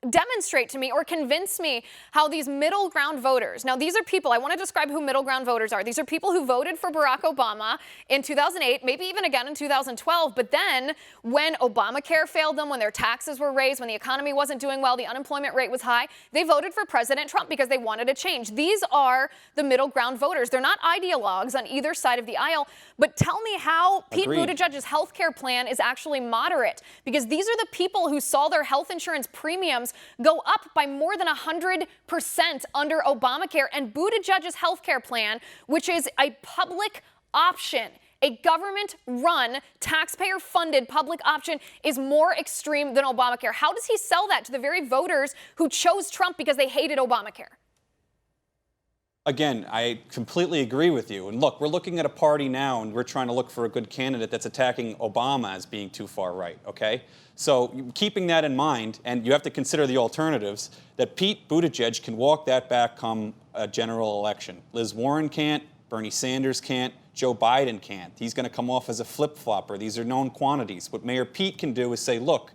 demonstrate to me or convince me how these middle ground voters, now these are people, I want to describe who middle ground voters are. These are people who voted for Barack Obama in 2008, maybe even again in 2012, but then when Obamacare failed them, when their taxes were raised, when the economy wasn't doing well, the unemployment rate was high, they voted for President Trump because they wanted a change. These are the middle ground voters. They're not ideologues on either side of the aisle, but tell me how Pete Buttigieg's health care plan is actually moderate, because these are the people who saw their health insurance premiums go up by more than 100% under Obamacare. And Buttigieg's health care plan, which is a public option, a government-run, taxpayer-funded public option, is more extreme than Obamacare. How does he sell that to the very voters who chose Trump because they hated Obamacare? Again, I completely agree with you. And look, we're looking at a party now, and we're trying to look for a good candidate that's attacking Obama as being too far right, okay? So keeping that in mind, and you have to consider the alternatives, that Pete Buttigieg can walk that back come a general election. Liz Warren can't, Bernie Sanders can't, Joe Biden can't. He's going to come off as a flip-flopper. These are known quantities. What Mayor Pete can do is say, look,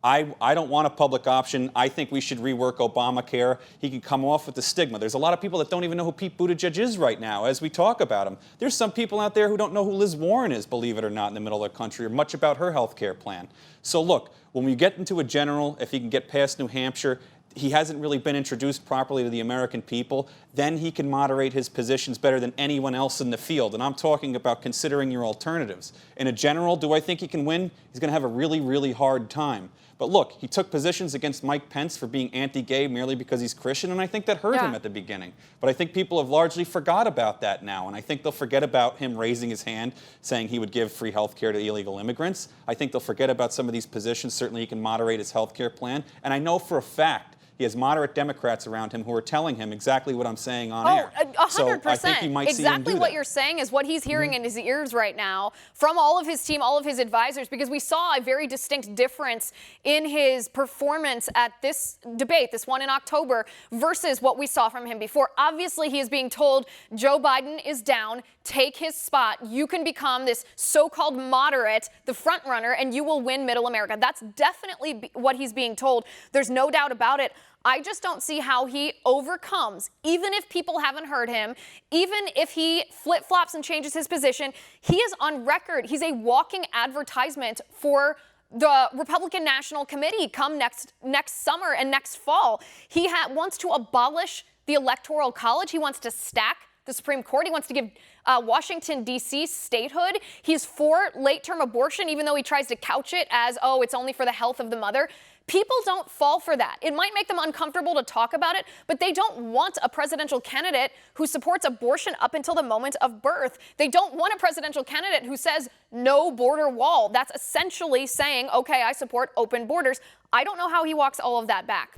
I don't want a public option. I think we should rework Obamacare. He can come off with the stigma. There's a lot of people that don't even know who Pete Buttigieg is right now as we talk about him. There's some people out there who don't know who Liz Warren is, believe it or not, in the middle of the country, or much about her health care plan. So look, when we get into a general, if he can get past New Hampshire, he hasn't really been introduced properly to the American people, then he can moderate his positions better than anyone else in the field. And I'm talking about considering your alternatives. In a general, do I think he can win? He's going to have a really, really hard time. But look, he took positions against Mike Pence for being anti-gay merely because he's Christian, and I think that hurt him at the beginning. But I think people have largely forgot about that now, and I think they'll forget about him raising his hand, saying he would give free health care to illegal immigrants. I think they'll forget about some of these positions. Certainly he can moderate his health care plan. And I know for a fact he has moderate Democrats around him who are telling him exactly what I'm saying on air. 100%. So I think he might see him do exactly what that. you're saying is what he's hearing in his ears right now from all of his team, all of his advisors, because we saw a very distinct difference in his performance at this debate, this one in October, versus what we saw from him before. Obviously, he is being told Joe Biden is down, take his spot. You can become this so-called moderate, the front runner, and you will win middle America. That's definitely what he's being told. There's no doubt about it. I just don't see how he overcomes, even if people haven't heard him, even if he flip-flops and changes his position. He is on record. He's a walking advertisement for the Republican National Committee come next summer and next fall. He wants to abolish the Electoral College. He wants to stack the Supreme Court. He wants to give Washington, D.C. statehood. He's for late-term abortion, even though he tries to couch it as, oh, it's only for the health of the mother. People don't fall for that. It might make them uncomfortable to talk about it, but they don't want a presidential candidate who supports abortion up until the moment of birth. They don't want a presidential candidate who says no border wall. That's essentially saying, okay, I support open borders. I don't know how he walks all of that back.